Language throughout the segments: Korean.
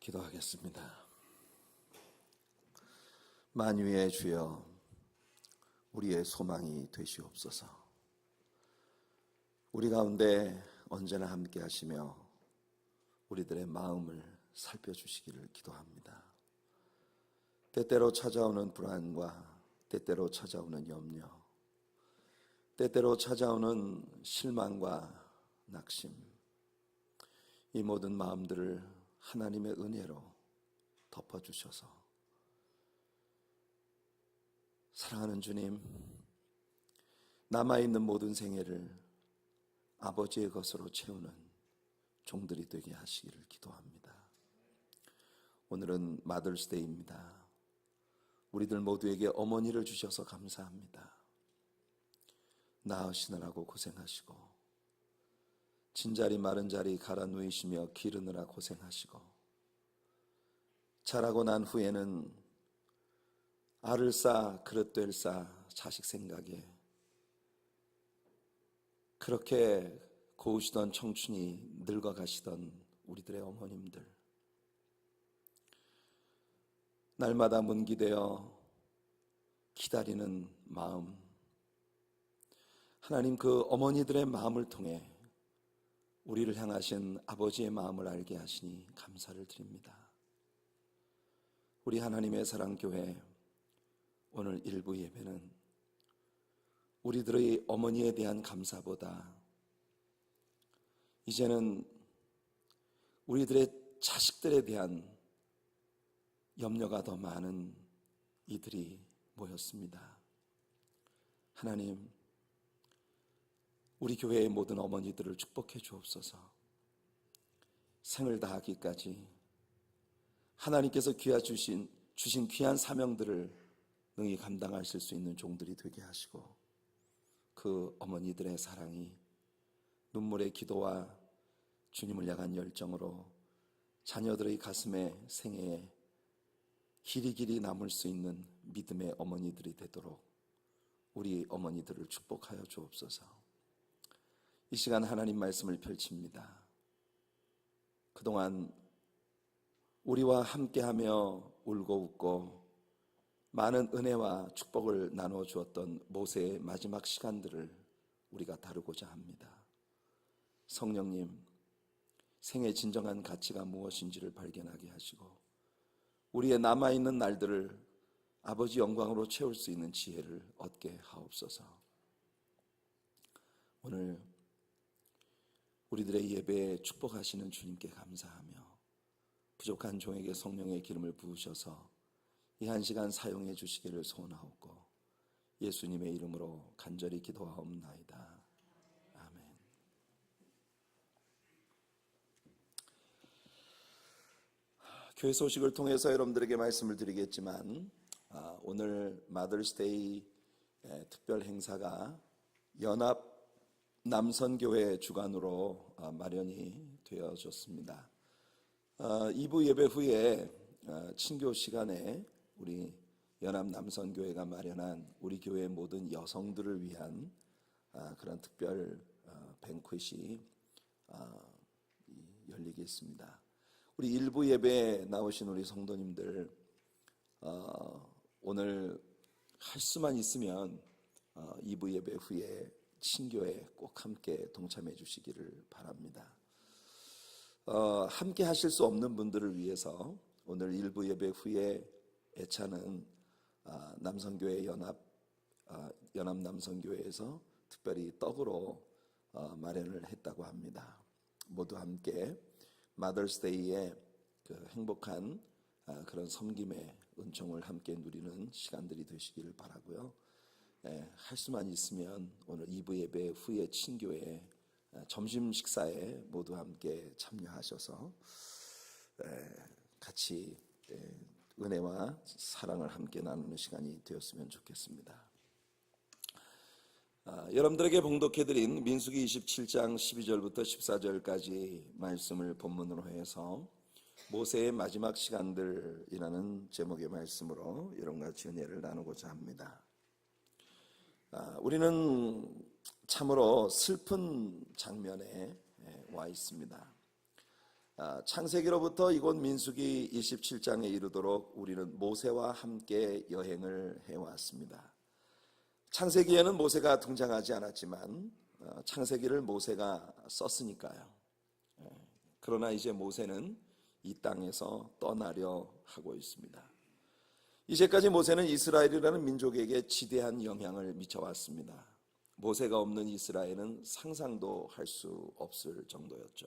기도하겠습니다. 만유의 주여, 우리의 소망이 되시옵소서. 우리 가운데 언제나 함께 하시며 우리들의 마음을 살펴주시기를 기도합니다. 때때로 찾아오는 불안과 때때로 찾아오는 염려, 때때로 찾아오는 실망과 낙심, 이 모든 마음들을 하나님의 은혜로 덮어주셔서 사랑하는 주님, 남아있는 모든 생애를 아버지의 것으로 채우는 종들이 되게 하시기를 기도합니다. 오늘은 마더스데이입니다. 우리들 모두에게 어머니를 주셔서 감사합니다. 낳으시느라고 고생하시고 진자리 마른 자리 갈아 누이시며 기르느라 고생하시고 자라고 난 후에는 알을 싸 그릇될 싸 자식 생각에 그렇게 고우시던 청춘이 늙어가시던 우리들의 어머님들, 날마다 문기되어 기다리는 마음, 하나님 그 어머니들의 마음을 통해 우리를 향하신 아버지의 마음을 알게 하시니 감사를 드립니다. 우리 하나님의 사랑교회 오늘 일부 예배는 우리들의 어머니에 대한 감사보다 이제는 우리들의 자식들에 대한 염려가 더 많은 이들이 모였습니다. 하나님, 우리 교회의 모든 어머니들을 축복해 주옵소서. 생을 다하기까지 하나님께서 주신 귀한 사명들을 능히 감당하실 수 있는 종들이 되게 하시고 그 어머니들의 사랑이 눈물의 기도와 주님을 향한 열정으로 자녀들의 가슴에 생애에 길이길이 남을 수 있는 믿음의 어머니들이 되도록 우리 어머니들을 축복하여 주옵소서. 이 시간 하나님 말씀을 펼칩니다. 그동안 우리와 함께하며 울고 웃고 많은 은혜와 축복을 나누어 주었던 모세의 마지막 시간들을 우리가 다루고자 합니다. 성령님, 생의 진정한 가치가 무엇인지를 발견하게 하시고 우리의 남아있는 날들을 아버지 영광으로 채울 수 있는 지혜를 얻게 하옵소서. 오늘 우리들의 예배에 축복하시는 주님께 감사하며 부족한 종에게 성령의 기름을 부으셔서 이 한 시간 사용해 주시기를 소원하옵고 예수님의 이름으로 간절히 기도하옵나이다. 아멘. 교회 소식을 통해서 여러분들에게 말씀을 드리겠지만 오늘 마더스데이 특별 행사가 연합 남선교회 주관으로 마련이 되어졌습니다. 2부 예배 후에 친교 시간에 우리 연합 남선교회가 마련한 우리 교회 모든 여성들을 위한 그런 특별 뱅큟이 열리겠습니다. 우리 1부 예배에 나오신 우리 성도님들 오늘 할 수만 있으면 2부 예배 후에 친교에 꼭 함께 동참해 주시기를 바랍니다. 함께 하실 수 없는 분들을 위해서 오늘 1부 예배 후에 애차는 남선교회 연합 남선교회에서 특별히 떡으로 마련을 했다고 합니다. 모두 함께 마더스데이의 그 행복한 그런 섬김의 은총을 함께 누리는 시간들이 되시기를 바라고요. 할 수만 있으면 오늘 2부 예배 후에 친교회 점심 식사에 모두 함께 참여하셔서 같이 은혜와 사랑을 함께 나누는 시간이 되었으면 좋겠습니다. 여러분들에게 봉독해드린 민수기 27장 12절부터 14절까지 말씀을 본문으로 해서 모세의 마지막 시간들이라는 제목의 말씀으로 여러분과 같이 은혜를 나누고자 합니다. 우리는 참으로 슬픈 장면에 와 있습니다. 창세기로부터 이곳 민수기 27장에 이르도록 우리는 모세와 함께 여행을 해왔습니다. 창세기에는 모세가 등장하지 않았지만 창세기를 모세가 썼으니까요. 그러나 이제 모세는 이 땅에서 떠나려 하고 있습니다. 이제까지 모세는 이스라엘이라는 민족에게 지대한 영향을 미쳐왔습니다. 모세가 없는 이스라엘은 상상도 할 수 없을 정도였죠.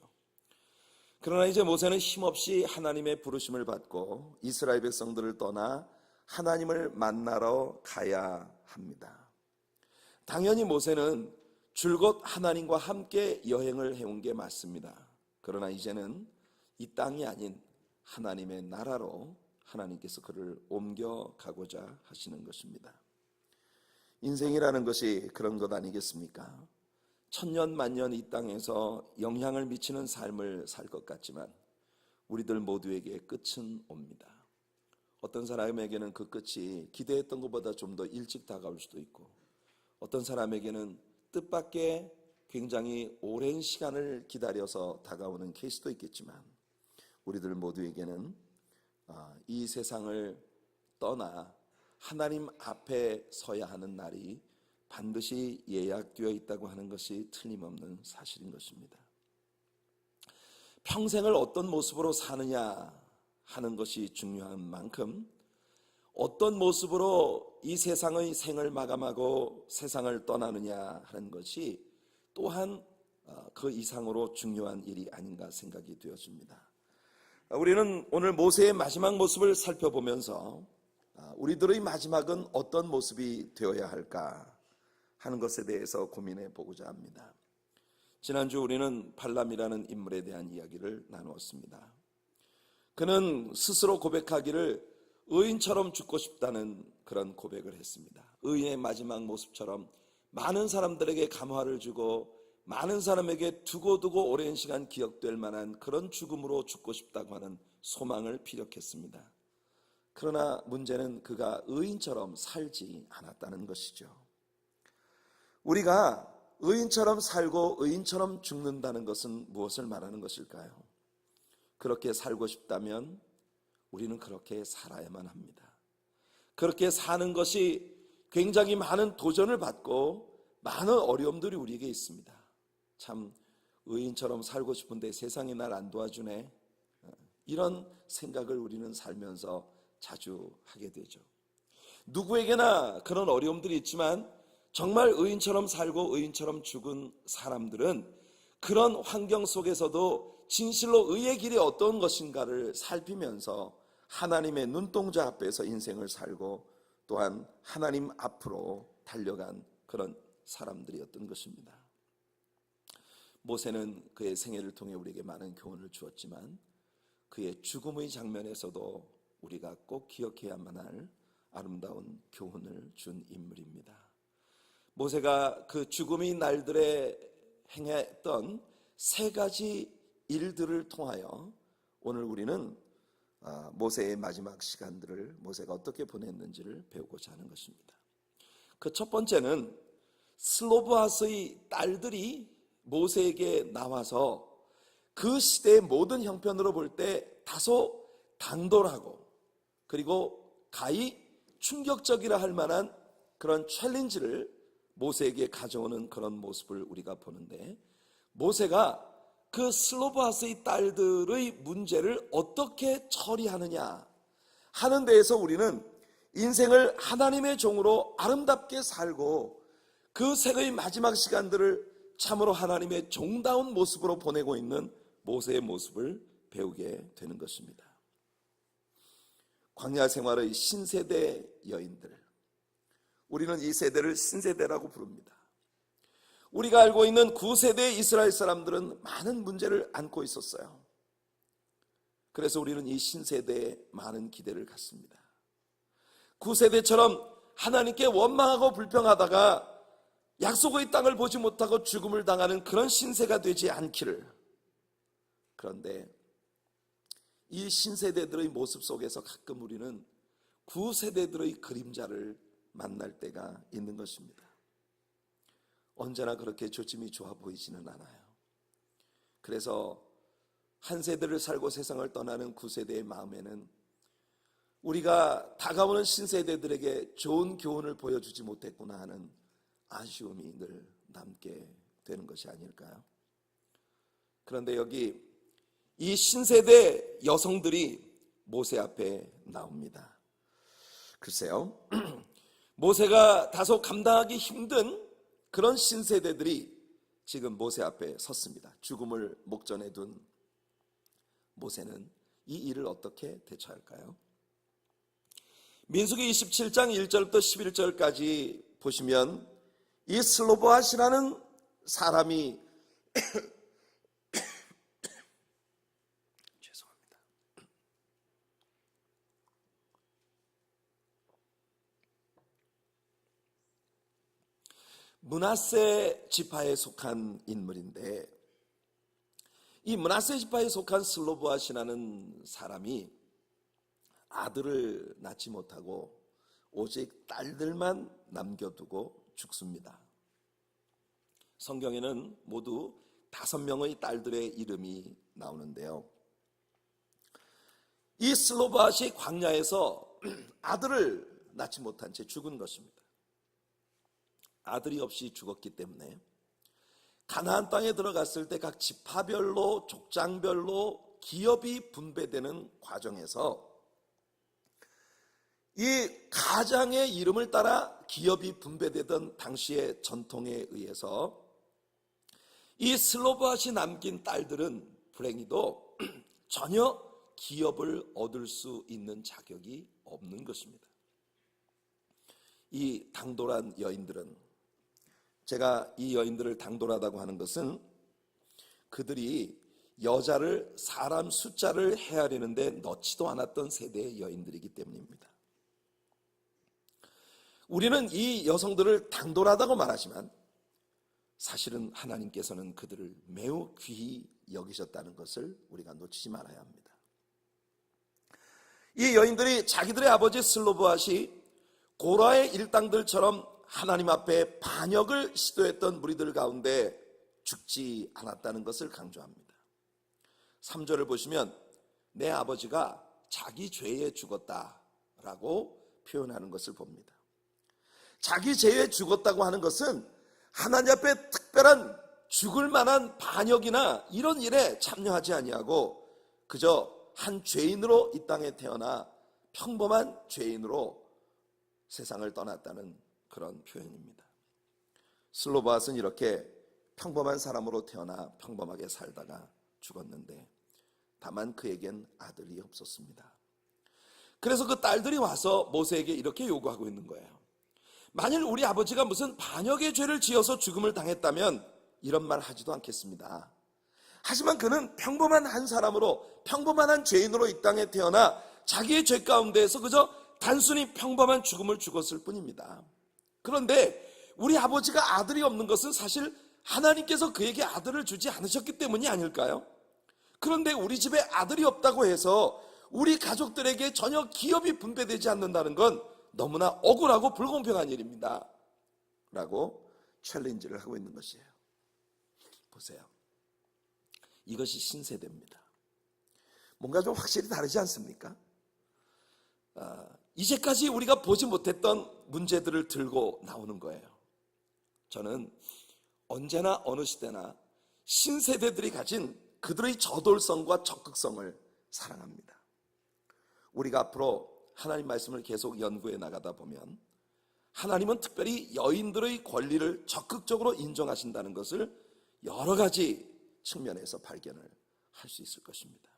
그러나 이제 모세는 힘없이 하나님의 부르심을 받고 이스라엘 백성들을 떠나 하나님을 만나러 가야 합니다. 당연히 모세는 줄곧 하나님과 함께 여행을 해온 게 맞습니다. 그러나 이제는 이 땅이 아닌 하나님의 나라로 하나님께서 그를 옮겨가고자 하시는 것입니다. 인생이라는 것이 그런 것 아니겠습니까? 천년 만년 이 땅에서 영향을 미치는 삶을 살 것 같지만 우리들 모두에게 끝은 옵니다. 어떤 사람에게는 그 끝이 기대했던 것보다 좀 더 일찍 다가올 수도 있고, 어떤 사람에게는 뜻밖의 굉장히 오랜 시간을 기다려서 다가오는 케이스도 있겠지만 우리들 모두에게는 이 세상을 떠나 하나님 앞에 서야 하는 날이 반드시 예약되어 있다고 하는 것이 틀림없는 사실인 것입니다. 평생을 어떤 모습으로 사느냐 하는 것이 중요한 만큼 어떤 모습으로 이 세상의 생을 마감하고 세상을 떠나느냐 하는 것이 또한 그 이상으로 중요한 일이 아닌가 생각이 되어집니다. 우리는 오늘 모세의 마지막 모습을 살펴보면서 우리들의 마지막은 어떤 모습이 되어야 할까 하는 것에 대해서 고민해 보고자 합니다. 지난주 우리는 발람이라는 인물에 대한 이야기를 나누었습니다. 그는 스스로 고백하기를 의인처럼 죽고 싶다는 그런 고백을 했습니다. 의인의 마지막 모습처럼 많은 사람들에게 감화를 주고 많은 사람에게 두고두고 오랜 시간 기억될 만한 그런 죽음으로 죽고 싶다고 하는 소망을 피력했습니다. 그러나 문제는 그가 의인처럼 살지 않았다는 것이죠. 우리가 의인처럼 살고 의인처럼 죽는다는 것은 무엇을 말하는 것일까요? 그렇게 살고 싶다면 우리는 그렇게 살아야만 합니다. 그렇게 사는 것이 굉장히 많은 도전을 받고 많은 어려움들이 우리에게 있습니다. 참 의인처럼 살고 싶은데 세상이 날 안 도와주네, 이런 생각을 우리는 살면서 자주 하게 되죠. 누구에게나 그런 어려움들이 있지만 정말 의인처럼 살고 의인처럼 죽은 사람들은 그런 환경 속에서도 진실로 의의 길이 어떤 것인가를 살피면서 하나님의 눈동자 앞에서 인생을 살고 또한 하나님 앞으로 달려간 그런 사람들이었던 것입니다. 모세는 그의 생애를 통해 우리에게 많은 교훈을 주었지만 그의 죽음의 장면에서도 우리가 꼭 기억해야만 할 아름다운 교훈을 준 인물입니다. 모세가 그 죽음의 날들에 행했던 세 가지 일들을 통하여 오늘 우리는 모세의 마지막 시간들을 모세가 어떻게 보냈는지를 배우고자 하는 것입니다. 그 첫 번째는 슬로브하스의 딸들이 모세에게 나와서 그 시대의 모든 형편으로 볼 때 다소 당돌하고 그리고 가히 충격적이라 할 만한 그런 챌린지를 모세에게 가져오는 그런 모습을 우리가 보는데, 모세가 그 슬로브하스의 딸들의 문제를 어떻게 처리하느냐 하는 데에서 우리는 인생을 하나님의 종으로 아름답게 살고 그 생의 마지막 시간들을 참으로 하나님의 종다운 모습으로 보내고 있는 모세의 모습을 배우게 되는 것입니다. 광야 생활의 신세대 여인들, 우리는 이 세대를 신세대라고 부릅니다. 우리가 알고 있는 9세대의 이스라엘 사람들은 많은 문제를 안고 있었어요. 그래서 우리는 이 신세대에 많은 기대를 갖습니다. 9세대처럼 하나님께 원망하고 불평하다가 약속의 땅을 보지 못하고 죽음을 당하는 그런 신세가 되지 않기를. 그런데 이 신세대들의 모습 속에서 가끔 우리는 9세대들의 그림자를 만날 때가 있는 것입니다. 언제나 그렇게 조짐이 좋아 보이지는 않아요. 그래서 한 세대를 살고 세상을 떠나는 9세대의 마음에는 우리가 다가오는 신세대들에게 좋은 교훈을 보여주지 못했구나 하는 아쉬움이 늘 남게 되는 것이 아닐까요? 그런데 여기 이 신세대 여성들이 모세 앞에 나옵니다. 글쎄요, 모세가 다소 감당하기 힘든 그런 신세대들이 지금 모세 앞에 섰습니다. 죽음을 목전에 둔 모세는 이 일을 어떻게 대처할까요? 민수기 27장 1절부터 11절까지 보시면 이 슬로보핫이라는 사람이 죄송합니다. 므낫세 지파에 속한 인물인데, 이 므낫세 지파에 속한 슬로보핫이라는 사람이 아들을 낳지 못하고 오직 딸들만 남겨두고 죽습니다. 성경에는 모두 5명의 딸들의 이름이 나오는데요, 이 슬로보핫이 광야에서 아들을 낳지 못한 채 죽은 것입니다. 아들이 없이 죽었기 때문에 가나안 땅에 들어갔을 때 각 지파별로 족장별로 기업이 분배되는 과정에서 이 가장의 이름을 따라 기업이 분배되던 당시의 전통에 의해서 이 슬로보핫이 남긴 딸들은 불행히도 전혀 기업을 얻을 수 있는 자격이 없는 것입니다. 이 당돌한 여인들은, 제가 이 여인들을 당돌하다고 하는 것은 그들이 여자를 사람 숫자를 헤아리는데 넣지도 않았던 세대의 여인들이기 때문입니다. 우리는 이 여성들을 당돌하다고 말하지만 사실은 하나님께서는 그들을 매우 귀히 여기셨다는 것을 우리가 놓치지 말아야 합니다. 이 여인들이 자기들의 아버지 슬로보핫이 고라의 일당들처럼 하나님 앞에 반역을 시도했던 무리들 가운데 죽지 않았다는 것을 강조합니다. 3절을 보시면 내 아버지가 자기 죄에 죽었다라고 표현하는 것을 봅니다. 자기 죄에 죽었다고 하는 것은 하나님 앞에 특별한 죽을 만한 반역이나 이런 일에 참여하지 아니하고 그저 한 죄인으로 이 땅에 태어나 평범한 죄인으로 세상을 떠났다는 그런 표현입니다. 슬로보핫은 이렇게 평범한 사람으로 태어나 평범하게 살다가 죽었는데 다만 그에겐 아들이 없었습니다. 그래서 그 딸들이 와서 모세에게 이렇게 요구하고 있는 거예요. 만일 우리 아버지가 무슨 반역의 죄를 지어서 죽음을 당했다면 이런 말 하지도 않겠습니다. 하지만 그는 평범한 한 사람으로 평범한 한 죄인으로 이 땅에 태어나 자기의 죄 가운데에서 그저 단순히 평범한 죽음을 죽었을 뿐입니다. 그런데 우리 아버지가 아들이 없는 것은 사실 하나님께서 그에게 아들을 주지 않으셨기 때문이 아닐까요? 그런데 우리 집에 아들이 없다고 해서 우리 가족들에게 전혀 기업이 분배되지 않는다는 건 너무나 억울하고 불공평한 일입니다 라고 챌린지를 하고 있는 것이에요. 보세요, 이것이 신세대입니다. 뭔가 좀 확실히 다르지 않습니까? 이제까지 우리가 보지 못했던 문제들을 들고 나오는 거예요. 저는 언제나 어느 시대나 신세대들이 가진 그들의 저돌성과 적극성을 사랑합니다. 우리가 앞으로 하나님 말씀을 계속 연구해 나가다 보면 하나님은 특별히 여인들의 권리를 적극적으로 인정하신다는 것을 여러 가지 측면에서 발견을 할 수 있을 것입니다.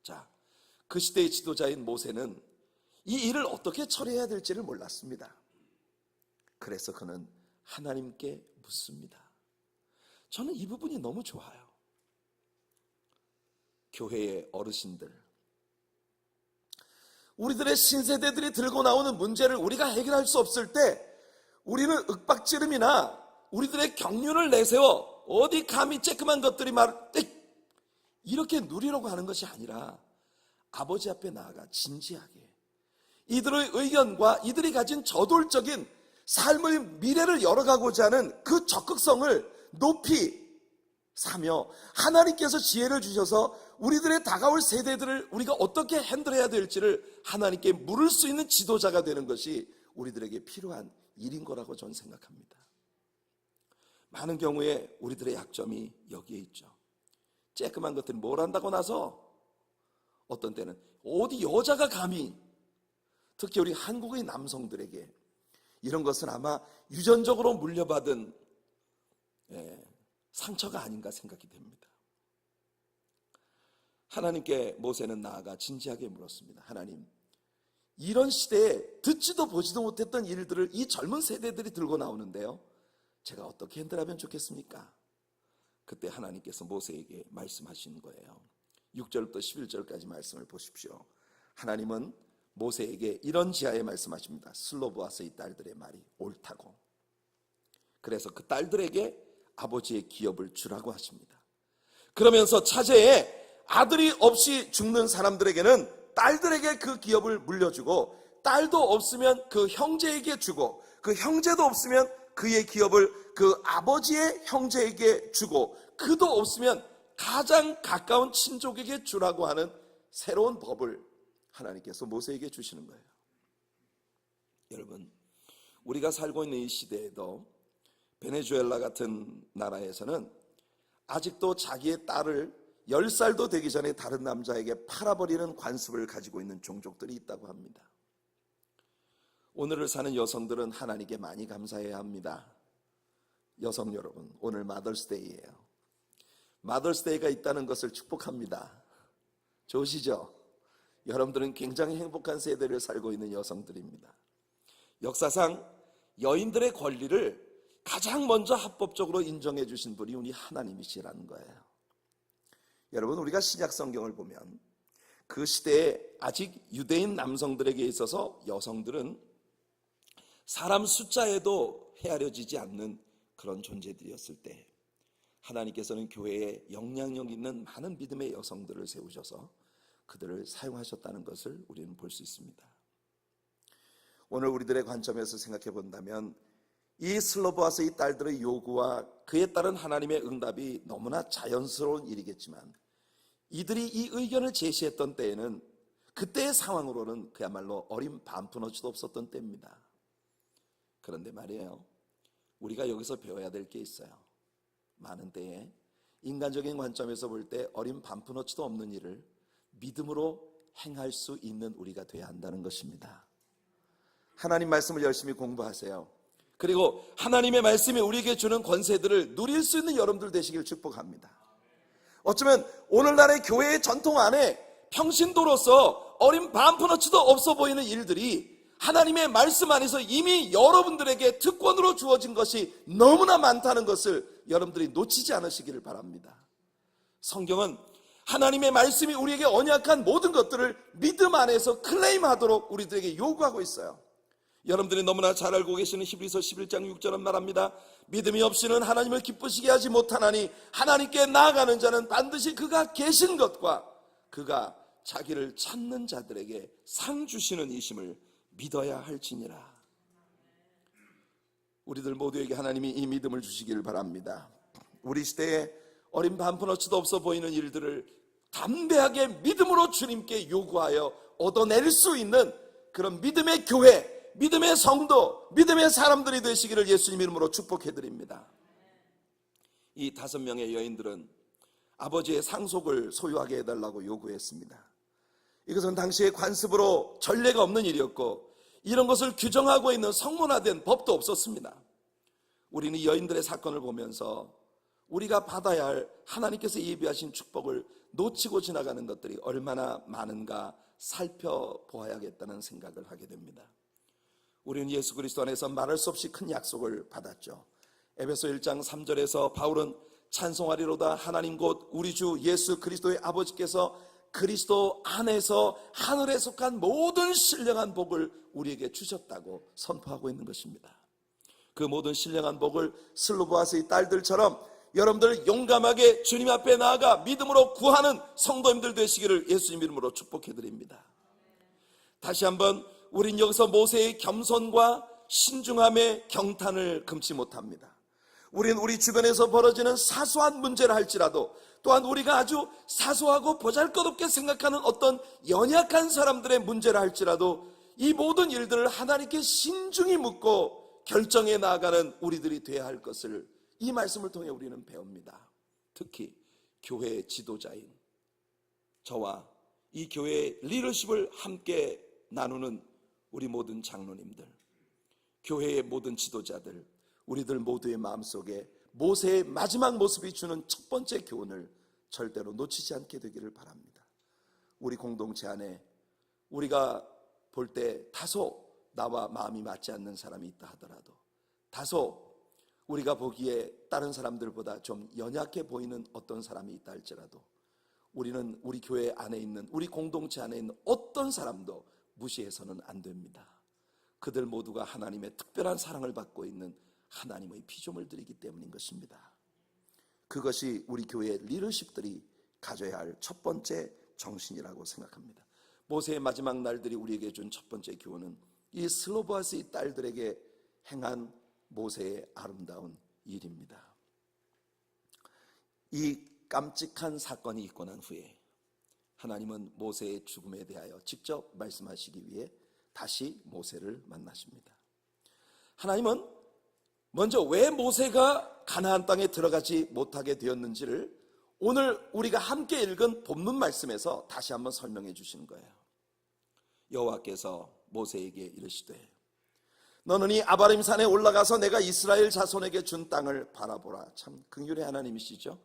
자, 그 시대의 지도자인 모세는 이 일을 어떻게 처리해야 될지를 몰랐습니다. 그래서 그는 하나님께 묻습니다. 저는 이 부분이 너무 좋아요. 교회의 어르신들, 우리들의 신세대들이 들고 나오는 문제를 우리가 해결할 수 없을 때 우리는 윽박지름이나 우리들의 경륜을 내세워 어디 감히 쬐끄만 것들이 이렇게 누리려고 하는 것이 아니라 아버지 앞에 나아가 진지하게 이들의 의견과 이들이 가진 저돌적인 삶의 미래를 열어가고자 하는 그 적극성을 높이 사며 하나님께서 지혜를 주셔서 우리들의 다가올 세대들을 우리가 어떻게 핸들해야 될지를 하나님께 물을 수 있는 지도자가 되는 것이 우리들에게 필요한 일인 거라고 저는 생각합니다. 많은 경우에 우리들의 약점이 여기에 있죠. 쬐끄만 것들이 뭘 한다고 나서 어떤 때는 어디 여자가 감히, 특히 우리 한국의 남성들에게 이런 것은 아마 유전적으로 물려받은 상처가 아닌가 생각이 됩니다. 하나님께 모세는 나아가 진지하게 물었습니다. 하나님, 이런 시대에 듣지도 보지도 못했던 일들을 이 젊은 세대들이 들고 나오는데요, 제가 어떻게 핸들하면 좋겠습니까? 그때 하나님께서 모세에게 말씀하신 거예요. 6절부터 11절까지 말씀을 보십시오. 하나님은 모세에게 이런 지하에 말씀하십니다. 슬로보아스의 딸들의 말이 옳다고. 그래서 그 딸들에게 아버지의 기업을 주라고 하십니다. 그러면서 차제에 아들이 없이 죽는 사람들에게는 딸들에게 그 기업을 물려주고, 딸도 없으면 그 형제에게 주고, 그 형제도 없으면 그의 기업을 그 아버지의 형제에게 주고, 그도 없으면 가장 가까운 친족에게 주라고 하는 새로운 법을 하나님께서 모세에게 주시는 거예요. 여러분, 우리가 살고 있는 이 시대에도 베네수엘라 같은 나라에서는 아직도 자기의 딸을 10살도 되기 전에 다른 남자에게 팔아버리는 관습을 가지고 있는 종족들이 있다고 합니다. 오늘을 사는 여성들은 하나님께 많이 감사해야 합니다. 여성 여러분, 오늘 마더스데이예요. 마더스데이가 있다는 것을 축복합니다. 좋으시죠? 여러분들은 굉장히 행복한 세대를 살고 있는 여성들입니다. 역사상 여인들의 권리를 가장 먼저 합법적으로 인정해 주신 분이 우리 하나님이시라는 거예요. 여러분, 우리가 신약 성경을 보면 그 시대에 아직 유대인 남성들에게 있어서 여성들은 사람 숫자에도 헤아려지지 않는 그런 존재들이었을 때, 하나님께서는 교회에 영향력 있는 많은 믿음의 여성들을 세우셔서 그들을 사용하셨다는 것을 우리는 볼 수 있습니다. 오늘 우리들의 관점에서 생각해 본다면 이 슬로보아스의 딸들의 요구와 그에 따른 하나님의 응답이 너무나 자연스러운 일이겠지만, 이들이 이 의견을 제시했던 때에는 그때의 상황으로는 그야말로 어린 반푼어치도 없었던 때입니다. 그런데 말이에요, 우리가 여기서 배워야 될 게 있어요. 많은 때에 인간적인 관점에서 볼 때 어린 반푼어치도 없는 일을 믿음으로 행할 수 있는 우리가 돼야 한다는 것입니다. 하나님 말씀을 열심히 공부하세요. 그리고 하나님의 말씀이 우리에게 주는 권세들을 누릴 수 있는 여러분들 되시길 축복합니다. 어쩌면 오늘날의 교회의 전통 안에 평신도로서 어린 반푼어치도 없어 보이는 일들이 하나님의 말씀 안에서 이미 여러분들에게 특권으로 주어진 것이 너무나 많다는 것을 여러분들이 놓치지 않으시기를 바랍니다. 성경은 하나님의 말씀이 우리에게 언약한 모든 것들을 믿음 안에서 클레임하도록 우리들에게 요구하고 있어요. 여러분들이 너무나 잘 알고 계시는 히브리서 11장 6절은 말합니다. 믿음이 없이는 하나님을 기쁘시게 하지 못하나니 하나님께 나아가는 자는 반드시 그가 계신 것과 그가 자기를 찾는 자들에게 상 주시는 이심을 믿어야 할지니라. 우리들 모두에게 하나님이 이 믿음을 주시기를 바랍니다. 우리 시대에 어린 반푼어치도 없어 보이는 일들을 담대하게 믿음으로 주님께 요구하여 얻어낼 수 있는 그런 믿음의 교회, 믿음의 성도, 믿음의 사람들이 되시기를 예수님 이름으로 축복해드립니다. 이 5명의 여인들은 아버지의 상속을 소유하게 해달라고 요구했습니다. 이것은 당시의 관습으로 전례가 없는 일이었고, 이런 것을 규정하고 있는 성문화된 법도 없었습니다. 우리는 이 여인들의 사건을 보면서 우리가 받아야 할 하나님께서 예비하신 축복을 놓치고 지나가는 것들이 얼마나 많은가 살펴보아야겠다는 생각을 하게 됩니다. 우리는 예수 그리스도 안에서 말할 수 없이 큰 약속을 받았죠. 에베소 1장 3절에서 바울은 찬송하리로다 하나님 곧 우리 주 예수 그리스도의 아버지께서 그리스도 안에서 하늘에 속한 모든 신령한 복을 우리에게 주셨다고 선포하고 있는 것입니다. 그 모든 신령한 복을 슬로보아스의 딸들처럼 여러분들 용감하게 주님 앞에 나아가 믿음으로 구하는 성도님들 되시기를 예수님 이름으로 축복해드립니다. 다시 한번 우린 여기서 모세의 겸손과 신중함의 경탄을 금치 못합니다. 우리는 우리 주변에서 벌어지는 사소한 문제를 할지라도, 또한 우리가 아주 사소하고 보잘것없게 생각하는 어떤 연약한 사람들의 문제를 할지라도 이 모든 일들을 하나님께 신중히 묻고 결정해 나아가는 우리들이 되어야 할 것을 이 말씀을 통해 우리는 배웁니다. 특히 교회의 지도자인 저와 이 교회의 리더십을 함께 나누는 우리 모든 장로님들, 교회의 모든 지도자들, 우리들 모두의 마음속에 모세의 마지막 모습이 주는 첫 번째 교훈을 절대로 놓치지 않게 되기를 바랍니다. 우리 공동체 안에 우리가 볼 때 다소 나와 마음이 맞지 않는 사람이 있다 하더라도, 다소 우리가 보기에 다른 사람들보다 좀 연약해 보이는 어떤 사람이 있다 할지라도 우리는 우리 교회 안에 있는, 우리 공동체 안에 있는 어떤 사람도 무시해서는 안 됩니다. 그들 모두가 하나님의 특별한 사랑을 받고 있는 하나님의 피조물들이기 때문인 것입니다. 그것이 우리 교회의 리더십들이 가져야 할 첫 번째 정신이라고 생각합니다. 모세의 마지막 날들이 우리에게 준 첫 번째 교훈은 이 슬로보아스의 딸들에게 행한 모세의 아름다운 일입니다. 이 깜찍한 사건이 있고 난 후에 하나님은 모세의 죽음에 대하여 직접 말씀하시기 위해 다시 모세를 만나십니다. 하나님은 먼저 왜 모세가 가나안 땅에 들어가지 못하게 되었는지를 오늘 우리가 함께 읽은 본문 말씀에서 다시 한번 설명해 주시는 거예요. 여호와께서 모세에게 이르시되 너는 이 아바림 산에 올라가서 내가 이스라엘 자손에게 준 땅을 바라보라. 참 긍휼의 하나님이시죠.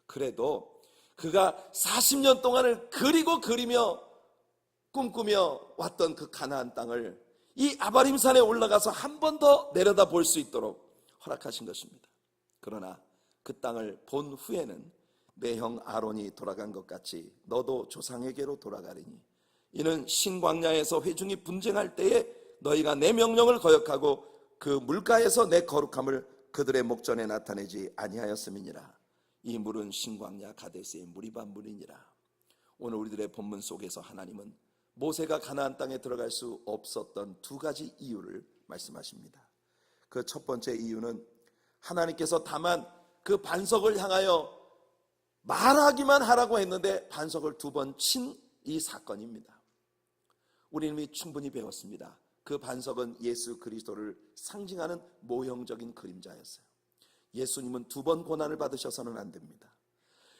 그래도 그가 40년 동안을 그리며 꿈꾸며 왔던 그 가나안 땅을 이 아바림 산에 올라가서 한 번 더 내려다 볼 수 있도록 허락하신 것입니다. 그러나 그 땅을 본 후에는 내 형 아론이 돌아간 것 같이 너도 조상에게로 돌아가리니 이는 신광야에서 회중이 분쟁할 때에 너희가 내 명령을 거역하고 그 물가에서 내 거룩함을 그들의 목전에 나타내지 아니하였음이니라. 이 물은 신광야 가데스의 무리바 물이니라. 오늘 우리들의 본문 속에서 하나님은 모세가 가나안 땅에 들어갈 수 없었던 두 가지 이유를 말씀하십니다. 그 첫 번째 이유는 하나님께서 다만 그 반석을 향하여 말하기만 하라고 했는데 반석을 두 번 친 이 사건입니다. 우리는 이미 충분히 배웠습니다. 그 반석은 예수 그리스도를 상징하는 모형적인 그림자였어요. 예수님은 두 번 고난을 받으셔서는 안 됩니다.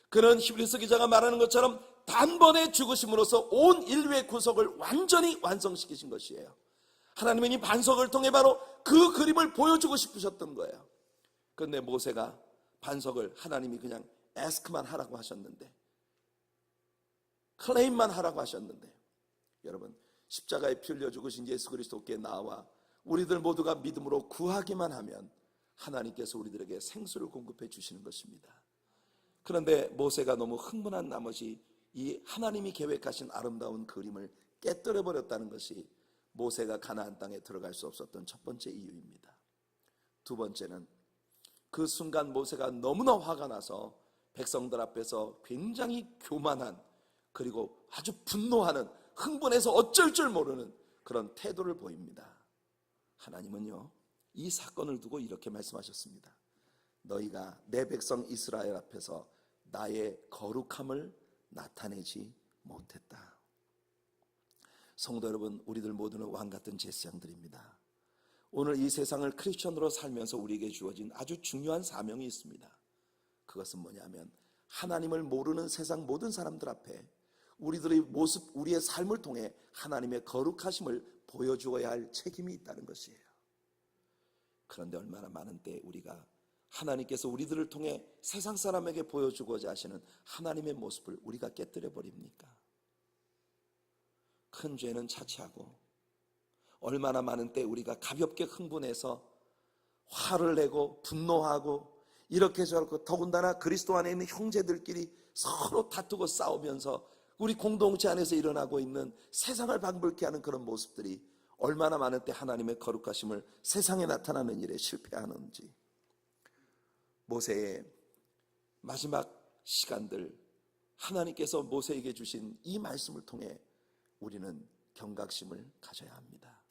그는 히브리서 기자가 말하는 것처럼 단번에 죽으심으로써 온 인류의 구속을 완전히 완성시키신 것이에요. 하나님은 이 반석을 통해 바로 그 그림을 보여주고 싶으셨던 거예요. 그런데 모세가 반석을 하나님이 그냥 에스크만 하라고 하셨는데, 클레임만 하라고 하셨는데, 여러분 십자가에 피 흘려 죽으신 예수 그리스도께 나와 우리들 모두가 믿음으로 구하기만 하면 하나님께서 우리들에게 생수를 공급해 주시는 것입니다. 그런데 모세가 너무 흥분한 나머지 이 하나님이 계획하신 아름다운 그림을 깨뜨려 버렸다는 것이 모세가 가나안 땅에 들어갈 수 없었던 첫 번째 이유입니다. 두 번째는 그 순간 모세가 너무나 화가 나서 백성들 앞에서 굉장히 교만한, 그리고 아주 분노하는, 흥분해서 어쩔 줄 모르는 그런 태도를 보입니다. 하나님은요 이 사건을 두고 이렇게 말씀하셨습니다. 너희가 내 백성 이스라엘 앞에서 나의 거룩함을 나타내지 못했다. 성도 여러분, 우리들 모두는 왕같은 제사장들입니다. 오늘 이 세상을 크리스천으로 살면서 우리에게 주어진 아주 중요한 사명이 있습니다. 그것은 뭐냐면 하나님을 모르는 세상 모든 사람들 앞에 우리들의 모습, 우리의 삶을 통해 하나님의 거룩하심을 보여주어야 할 책임이 있다는 것이에요. 그런데 얼마나 많은 때 우리가 하나님께서 우리들을 통해 세상 사람에게 보여주고자 하시는 하나님의 모습을 우리가 깨뜨려 버립니까? 큰 죄는 차치하고 얼마나 많은 때 우리가 가볍게 흥분해서 화를 내고 분노하고 이렇게 저렇게, 더군다나 그리스도 안에 있는 형제들끼리 서로 다투고 싸우면서 우리 공동체 안에서 일어나고 있는 세상을 방불케 하는 그런 모습들이 얼마나 많은 때 하나님의 거룩하심을 세상에 나타나는 일에 실패하는지. 모세의 마지막 시간들, 하나님께서 모세에게 주신 이 말씀을 통해 우리는 경각심을 가져야 합니다.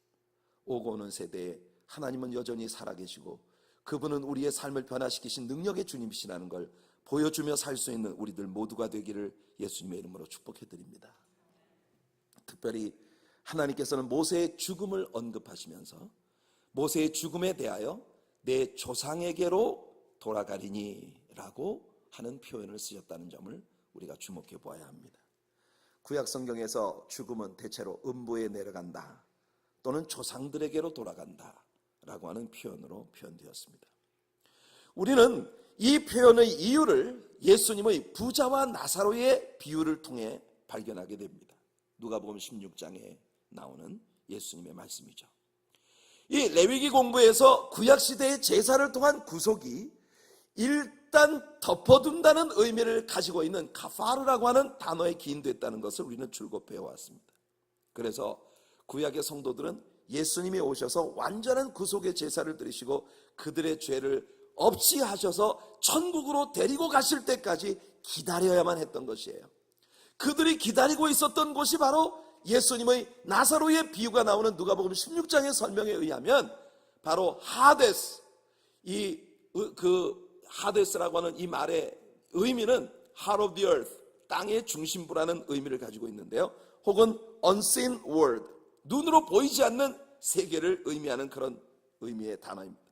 오고 오는 세대에 하나님은 여전히 살아계시고 그분은 우리의 삶을 변화시키신 능력의 주님이시라는 걸 보여주며 살 수 있는 우리들 모두가 되기를 예수님의 이름으로 축복해 드립니다. 특별히 하나님께서는 모세의 죽음을 언급하시면서 모세의 죽음에 대하여 내 조상에게로 돌아가리니 라고 하는 표현을 쓰셨다는 점을 우리가 주목해 보아야 합니다. 구약 성경에서 죽음은 대체로 음부에 내려간다 또는 조상들에게로 돌아간다 라고 하는 표현으로 표현되었습니다. 우리는 이 표현의 이유를 예수님의 부자와 나사로의 비유를 통해 발견하게 됩니다. 누가복음 16장에 나오는 예수님의 말씀이죠. 이 레위기 공부에서 구약시대의 제사를 통한 구속이 일단 덮어둔다는 의미를 가지고 있는 카파르라고 하는 단어에 기인됐다는 것을 우리는 줄곧 배워왔습니다. 그래서 구약의 성도들은 예수님이 오셔서 완전한 구속의 제사를 드리시고 그들의 죄를 없이 하셔서 천국으로 데리고 가실 때까지 기다려야만 했던 것이에요. 그들이 기다리고 있었던 곳이 바로 예수님의 나사로의 비유가 나오는 누가복음 16장의 설명에 의하면 바로 하데스, 하데스라고 하는 이 말의 의미는 heart of the earth, 땅의 중심부라는 의미를 가지고 있는데요. 혹은 unseen world, 눈으로 보이지 않는 세계를 의미하는 그런 의미의 단어입니다.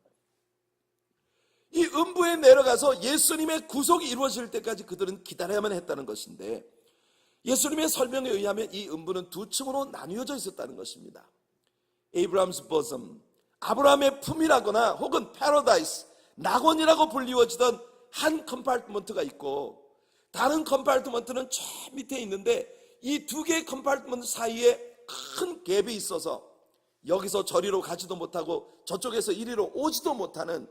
이 음부에 내려가서 예수님의 구속이 이루어질 때까지 그들은 기다려야만 했다는 것인데 예수님의 설명에 의하면 이 음부는 두 층으로 나뉘어져 있었다는 것입니다. Abraham's bosom, 아브라함의 품이라거나 혹은 paradise, 낙원이라고 불리워지던 한 컴파트먼트가 있고 다른 컴파트먼트는 저 밑에 있는데 이 두 개의 컴파트먼트 사이에 큰 갭이 있어서 여기서 저리로 가지도 못하고 저쪽에서 이리로 오지도 못하는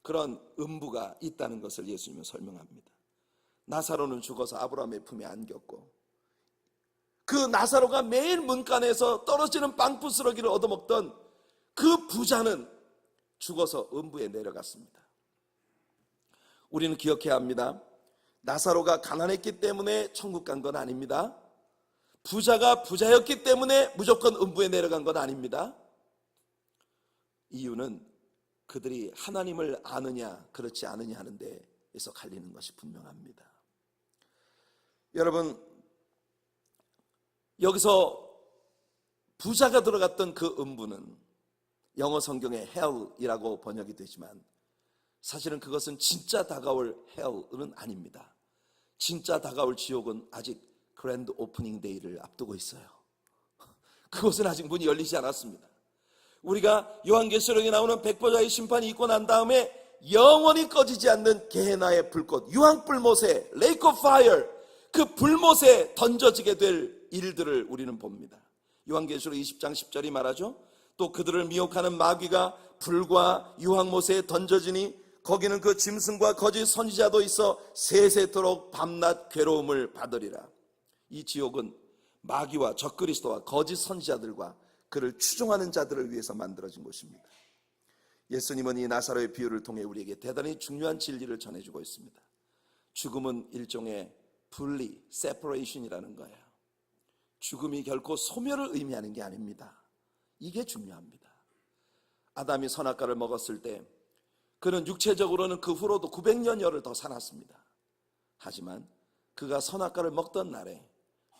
그런 음부가 있다는 것을 예수님은 설명합니다. 나사로는 죽어서 아브라함의 품에 안겼고 그 나사로가 매일 문간에서 떨어지는 빵부스러기를 얻어먹던 그 부자는 죽어서 음부에 내려갔습니다. 우리는 기억해야 합니다. 나사로가 가난했기 때문에 천국 간 건 아닙니다. 부자가 부자였기 때문에 무조건 음부에 내려간 건 아닙니다. 이유는 그들이 하나님을 아느냐 그렇지 않느냐 하는 데에서 갈리는 것이 분명합니다. 여러분, 여기서 부자가 들어갔던 그 음부는 영어 성경에 hell이라고 번역이 되지만 사실은 그것은 진짜 다가올 hell은 아닙니다. 진짜 다가올 지옥은 아직 그랜드 오프닝 데이를 앞두고 있어요. 그것은 아직 문이 열리지 않았습니다. 우리가 요한계시록에 나오는 백보자의 심판이 있고 난 다음에 영원히 꺼지지 않는 게헤나의 불꽃, 유황불못에 레이크 오브 파이어, 그 불못에 던져지게 될 일들을 우리는 봅니다. 요한계시록 20장 10절이 말하죠. 또 그들을 미혹하는 마귀가 불과 유황못에 던져지니 거기는 그 짐승과 거짓 선지자도 있어 세세토록 밤낮 괴로움을 받으리라. 이 지옥은 마귀와 적그리스도와 거짓 선지자들과 그를 추종하는 자들을 위해서 만들어진 곳입니다. 예수님은 이 나사로의 비유를 통해 우리에게 대단히 중요한 진리를 전해주고 있습니다. 죽음은 일종의 분리, separation이라는 거예요. 죽음이 결코 소멸을 의미하는 게 아닙니다. 이게 중요합니다. 아담이 선악과를 먹었을 때 그는 육체적으로는 그 후로도 900년여를 더 살았습니다. 하지만 그가 선악과를 먹던 날에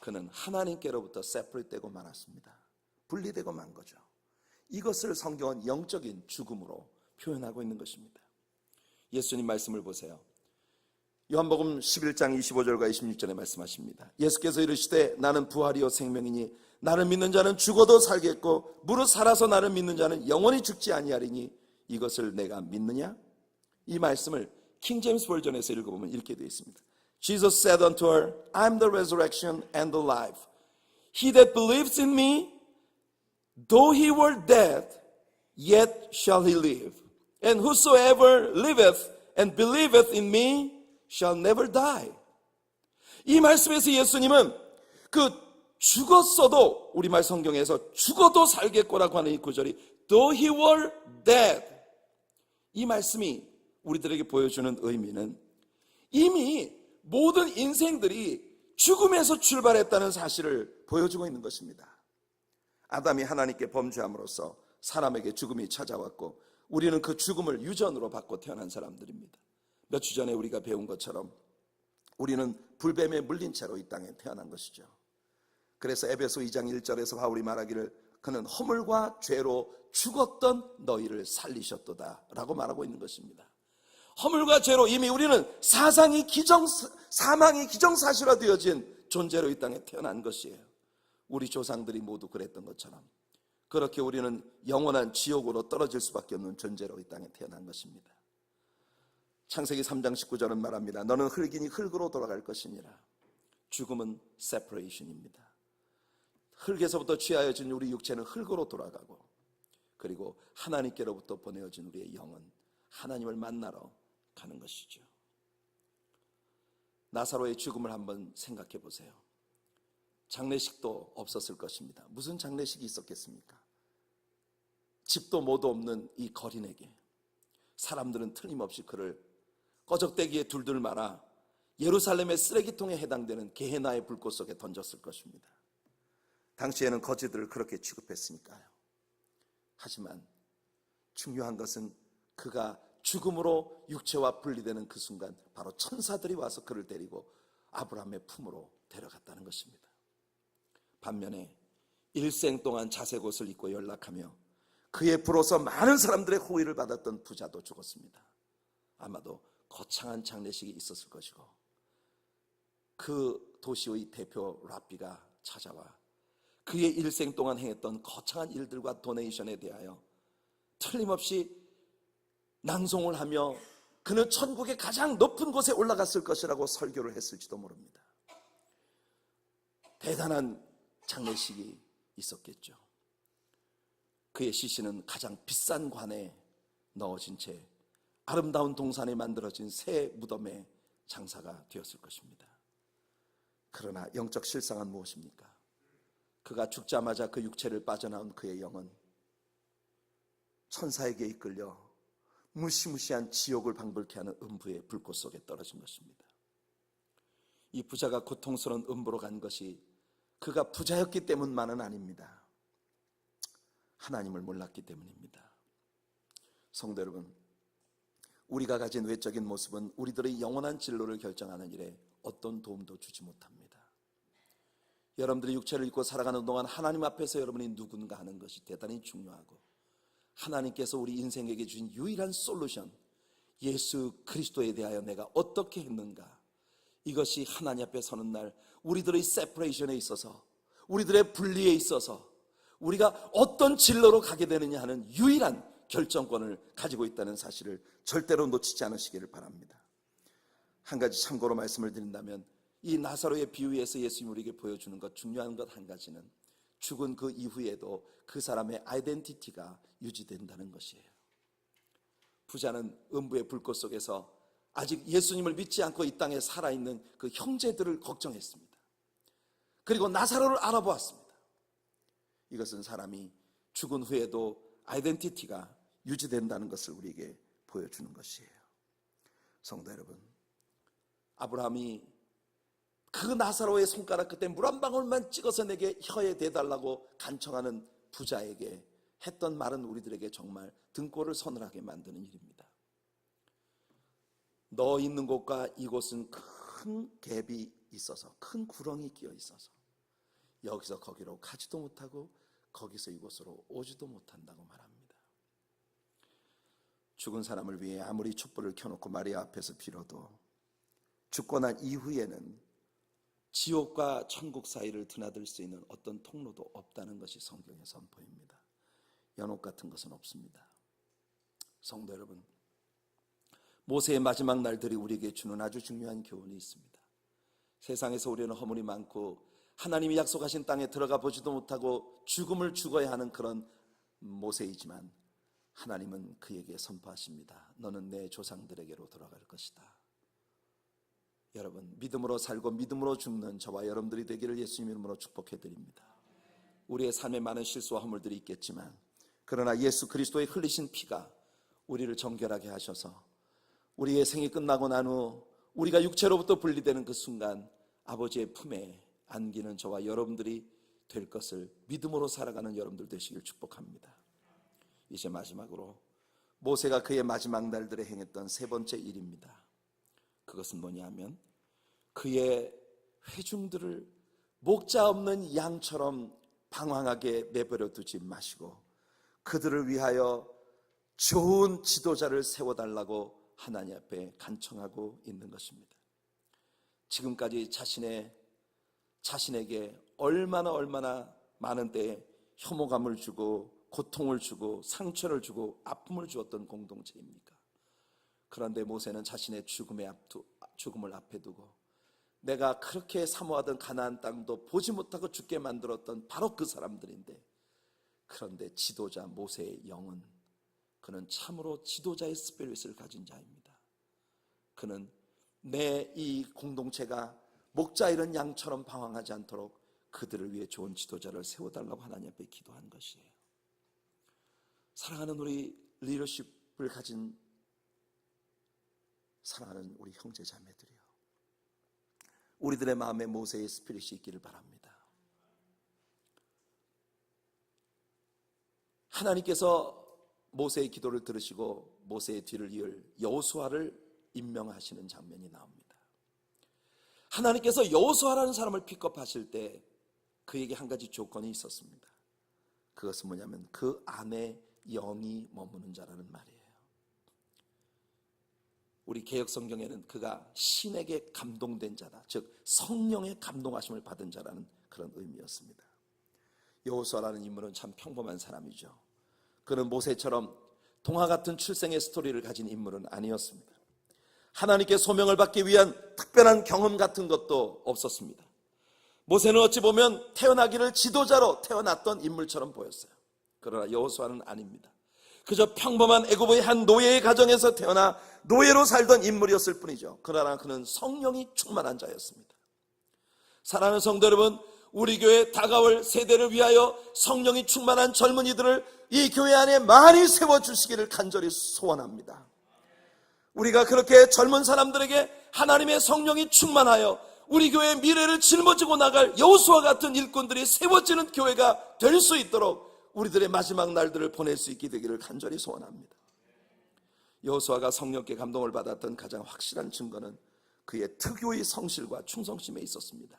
그는 하나님께로부터 separate되고 말았습니다. 분리되고 만 거죠. 이것을 성경은 영적인 죽음으로 표현하고 있는 것입니다. 예수님 말씀을 보세요. 요한복음 11장 25절과 26절에 말씀하십니다. 예수께서 이르시되 나는 부활이요 생명이니 나를 믿는 자는 죽어도 살겠고 무릇 살아서 나를 믿는 자는 영원히 죽지 아니하리니 이것을 내가 믿느냐? 이 말씀을 킹 제임스 버전에서 읽어보면 이렇게 되어 있습니다. Jesus said unto her, I am the resurrection and the life. He that believes in me, though he were dead, yet shall he live. And whosoever liveth and believeth in me shall never die. 이 말씀에서 예수님은 그 죽었어도 우리말 성경에서 죽어도 살겠고라고 하는 이 구절이 though he were dead, 이 말씀이 우리들에게 보여주는 의미는 이미 모든 인생들이 죽음에서 출발했다는 사실을 보여주고 있는 것입니다. 아담이 하나님께 범죄함으로써 사람에게 죽음이 찾아왔고 우리는 그 죽음을 유전으로 받고 태어난 사람들입니다. 몇 주 전에 우리가 배운 것처럼 우리는 불뱀에 물린 채로 이 땅에 태어난 것이죠. 그래서 에베소 2장 1절에서 바울이 말하기를 그는 허물과 죄로 죽었던 너희를 살리셨도다 라고 말하고 있는 것입니다. 허물과 죄로 이미 우리는 사망이 기정사실화되어진 존재로 이 땅에 태어난 것이에요. 우리 조상들이 모두 그랬던 것처럼 그렇게 우리는 영원한 지옥으로 떨어질 수밖에 없는 존재로 이 땅에 태어난 것입니다. 창세기 3장 19절은 말합니다. 너는 흙이니 흙으로 돌아갈 것이니라. 죽음은 separation입니다. 흙에서부터 취하여진 우리 육체는 흙으로 돌아가고, 그리고 하나님께로부터 보내어진 우리의 영은 하나님을 만나러 가는 것이죠. 나사로의 죽음을 한번 생각해 보세요. 장례식도 없었을 것입니다. 무슨 장례식이 있었겠습니까? 집도 뭐도 없는 이 거린에게 사람들은 틀림없이 그를 꺼적대기에 둘둘 말아 예루살렘의 쓰레기통에 해당되는 게헤나의 불꽃 속에 던졌을 것입니다. 당시에는 거지들을 그렇게 취급했으니까요. 하지만 중요한 것은 그가 죽음으로 육체와 분리되는 그 순간 바로 천사들이 와서 그를 데리고 아브라함의 품으로 데려갔다는 것입니다. 반면에 일생 동안 자색 옷을 입고 연락하며 그의 부로서 많은 사람들의 호의를 받았던 부자도 죽었습니다. 아마도 거창한 장례식이 있었을 것이고, 그 도시의 대표 랍비가 찾아와 그의 일생 동안 행했던 거창한 일들과 도네이션에 대하여 틀림없이 낭송을 하며 그는 천국의 가장 높은 곳에 올라갔을 것이라고 설교를 했을지도 모릅니다. 대단한 장례식이 있었겠죠. 그의 시신은 가장 비싼 관에 넣어진 채 아름다운 동산에 만들어진 새 무덤의 장사가 되었을 것입니다. 그러나 영적 실상은 무엇입니까? 그가 죽자마자 그 육체를 빠져나온 그의 영은 천사에게 이끌려 무시무시한 지옥을 방불케 하는 음부의 불꽃 속에 떨어진 것입니다. 이 부자가 고통스러운 음부로 간 것이 그가 부자였기 때문만은 아닙니다. 하나님을 몰랐기 때문입니다. 성도 여러분, 우리가 가진 외적인 모습은 우리들의 영원한 진로를 결정하는 일에 어떤 도움도 주지 못합니다. 여러분들이 육체를 입고 살아가는 동안 하나님 앞에서 여러분이 누군가 하는 것이 대단히 중요하고, 하나님께서 우리 인생에게 주신 유일한 솔루션, 예수 그리스도에 대하여 내가 어떻게 했는가, 이것이 하나님 앞에 서는 날 우리들의 세퍼레이션에 있어서, 우리들의 분리에 있어서 우리가 어떤 진로로 가게 되느냐 하는 유일한 결정권을 가지고 있다는 사실을 절대로 놓치지 않으시기를 바랍니다. 한 가지 참고로 말씀을 드린다면, 이 나사로의 비유에서 예수님이 우리에게 보여주는 것, 중요한 것 한 가지는 죽은 그 이후에도 그 사람의 아이덴티티가 유지된다는 것이에요. 부자는 음부의 불꽃 속에서 아직 예수님을 믿지 않고 이 땅에 살아있는 그 형제들을 걱정했습니다. 그리고 나사로를 알아보았습니다. 이것은 사람이 죽은 후에도 아이덴티티가 유지된다는 것을 우리에게 보여주는 것이에요. 성도 여러분, 아브라함이 그 나사로의 손가락 끝에 물 한 방울만 찍어서 내게 혀에 대달라고 간청하는 부자에게 했던 말은 우리들에게 정말 등골을 서늘하게 만드는 일입니다. 너 있는 곳과 이곳은 큰 갭이 있어서, 큰 구렁이 끼어 있어서 여기서 거기로 가지도 못하고 거기서 이곳으로 오지도 못한다고 말합니다. 죽은 사람을 위해 아무리 촛불을 켜놓고 마리아 앞에서 빌어도 죽고 난 이후에는 지옥과 천국 사이를 드나들 수 있는 어떤 통로도 없다는 것이 성경의 선포입니다. 연옥 같은 것은 없습니다. 성도 여러분, 모세의 마지막 날들이 우리에게 주는 아주 중요한 교훈이 있습니다. 세상에서 우리는 허물이 많고 하나님이 약속하신 땅에 들어가 보지도 못하고 죽음을 죽어야 하는 그런 모세이지만, 하나님은 그에게 선포하십니다. 너는 내 조상들에게로 돌아갈 것이다. 여러분, 믿음으로 살고 믿음으로 죽는 저와 여러분들이 되기를 예수님 이름으로 축복해드립니다. 우리의 삶에 많은 실수와 허물들이 있겠지만, 그러나 예수 그리스도의 흘리신 피가 우리를 정결하게 하셔서 우리의 생이 끝나고 난 후 우리가 육체로부터 분리되는 그 순간 아버지의 품에 안기는 저와 여러분들이 될 것을 믿음으로 살아가는 여러분들 되시길 축복합니다. 이제 마지막으로 모세가 그의 마지막 날들에 행했던 세 번째 일입니다. 그것은 뭐냐면 그의 회중들을 목자 없는 양처럼 방황하게 내버려 두지 마시고 그들을 위하여 좋은 지도자를 세워달라고 하나님 앞에 간청하고 있는 것입니다. 지금까지 자신에게 얼마나 많은 때에 혐오감을 주고 고통을 주고 상처를 주고 아픔을 주었던 공동체입니까? 그런데 모세는 자신의 죽음을 앞에 두고 내가 그렇게 사모하던 가나안 땅도 보지 못하고 죽게 만들었던 바로 그 사람들인데, 그런데 지도자 모세의 영은, 그는 참으로 지도자의 스피릿을 가진 자입니다. 그는 내 이 공동체가 목자 잃은 양처럼 방황하지 않도록 그들을 위해 좋은 지도자를 세워달라고 하나님 앞에 기도한 것이에요. 사랑하는 우리 리더십을 가진 사랑하는 우리 형제 자매들이요, 우리들의 마음에 모세의 스피릿이 있기를 바랍니다. 하나님께서 모세의 기도를 들으시고 모세의 뒤를 이을 여호수아를 임명하시는 장면이 나옵니다. 하나님께서 여호수아라는 사람을 픽업하실 때 그에게 한 가지 조건이 있었습니다. 그것은 뭐냐면 그 안에 영이 머무는 자라는 말이에요. 우리 개역 성경에는 그가 신에게 감동된 자다, 즉 성령의 감동하심을 받은 자라는 그런 의미였습니다. 여호수아라는 인물은 참 평범한 사람이죠. 그는 모세처럼 동화 같은 출생의 스토리를 가진 인물은 아니었습니다. 하나님께 소명을 받기 위한 특별한 경험 같은 것도 없었습니다. 모세는 어찌 보면 태어나기를 지도자로 태어났던 인물처럼 보였어요. 그러나 여호수아는 아닙니다. 그저 평범한 애굽의 한 노예의 가정에서 태어나 노예로 살던 인물이었을 뿐이죠. 그러나 그는 성령이 충만한 자였습니다. 사랑하는 성도 여러분, 우리 교회 다가올 세대를 위하여 성령이 충만한 젊은이들을 이 교회 안에 많이 세워주시기를 간절히 소원합니다. 우리가 그렇게 젊은 사람들에게 하나님의 성령이 충만하여 우리 교회의 미래를 짊어지고 나갈 여호수아 같은 일꾼들이 세워지는 교회가 될 수 있도록 우리들의 마지막 날들을 보낼 수 있게 되기를 간절히 소원합니다. 여호수아가 성령께 감동을 받았던 가장 확실한 증거는 그의 특유의 성실과 충성심에 있었습니다.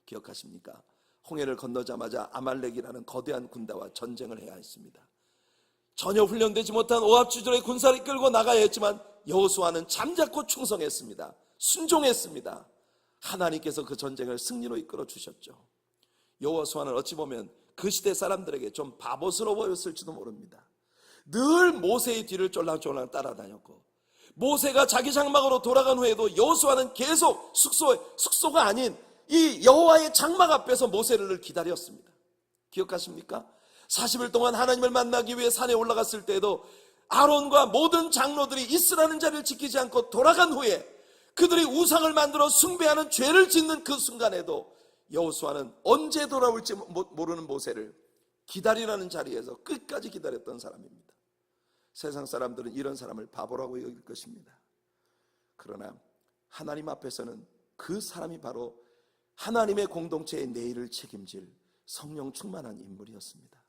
기억하십니까? 홍해를 건너자마자 아말렉이라는 거대한 군대와 전쟁을 해야 했습니다. 전혀 훈련되지 못한 오합지졸의 군사를 끌고 나가야 했지만 여호수아는 잠자코 충성했습니다. 순종했습니다. 하나님께서 그 전쟁을 승리로 이끌어 주셨죠. 여호수아는 어찌 보면 그 시대 사람들에게 좀 바보스러워였을지도 모릅니다. 늘 모세의 뒤를 쫄랑쫄랑 따라다녔고, 모세가 자기 장막으로 돌아간 후에도 여호수아는 계속 숙소가 아닌 이 여호와의 장막 앞에서 모세를 늘 기다렸습니다. 기억하십니까? 40일 동안 하나님을 만나기 위해 산에 올라갔을 때에도 아론과 모든 장로들이 있으라는 자리를 지키지 않고 돌아간 후에 그들이 우상을 만들어 숭배하는 죄를 짓는 그 순간에도 여호수아는 언제 돌아올지 모르는 모세를 기다리라는 자리에서 끝까지 기다렸던 사람입니다. 세상 사람들은 이런 사람을 바보라고 여길 것입니다. 그러나 하나님 앞에서는 그 사람이 바로 하나님의 공동체의 내일을 책임질 성령 충만한 인물이었습니다.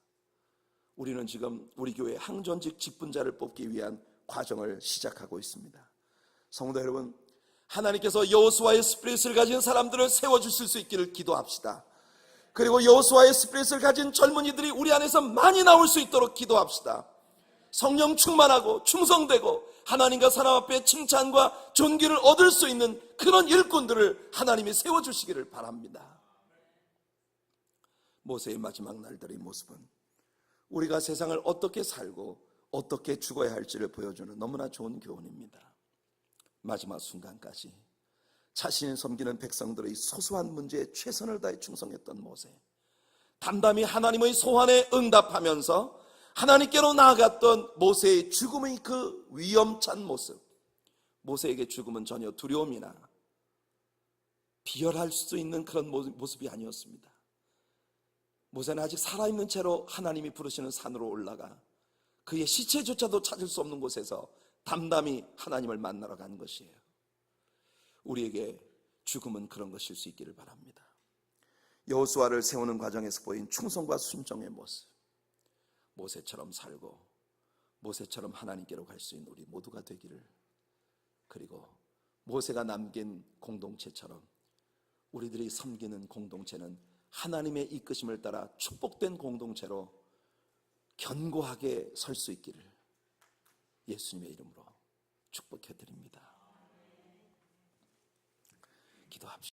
우리는 지금 우리 교회 항전직 직분자를 뽑기 위한 과정을 시작하고 있습니다. 성도 여러분, 하나님께서 여호수아의 스피릿을 가진 사람들을 세워주실 수 있기를 기도합시다. 그리고 여호수아의 스피릿을 가진 젊은이들이 우리 안에서 많이 나올 수 있도록 기도합시다. 성령 충만하고 충성되고 하나님과 사람 앞에 칭찬과 존귀를 얻을 수 있는 그런 일꾼들을 하나님이 세워주시기를 바랍니다. 모세의 마지막 날들의 모습은 우리가 세상을 어떻게 살고 어떻게 죽어야 할지를 보여주는 너무나 좋은 교훈입니다. 마지막 순간까지 자신이 섬기는 백성들의 소소한 문제에 최선을 다해 충성했던 모세, 담담히 하나님의 소환에 응답하면서 하나님께로 나아갔던 모세의 죽음의 그 위험찬 모습, 모세에게 죽음은 전혀 두려움이나 비열할 수 있는 그런 모습이 아니었습니다. 모세는 아직 살아있는 채로 하나님이 부르시는 산으로 올라가 그의 시체조차도 찾을 수 없는 곳에서 담담히 하나님을 만나러 간 것이에요. 우리에게 죽음은 그런 것일 수 있기를 바랍니다. 여호수아를 세우는 과정에서 보인 충성과 순종의 모습, 모세처럼 살고 모세처럼 하나님께로 갈 수 있는 우리 모두가 되기를, 그리고 모세가 남긴 공동체처럼 우리들이 섬기는 공동체는 하나님의 이끄심을 따라 축복된 공동체로 견고하게 설 수 있기를 예수님의 이름으로 축복해 드립니다. 기도합시다.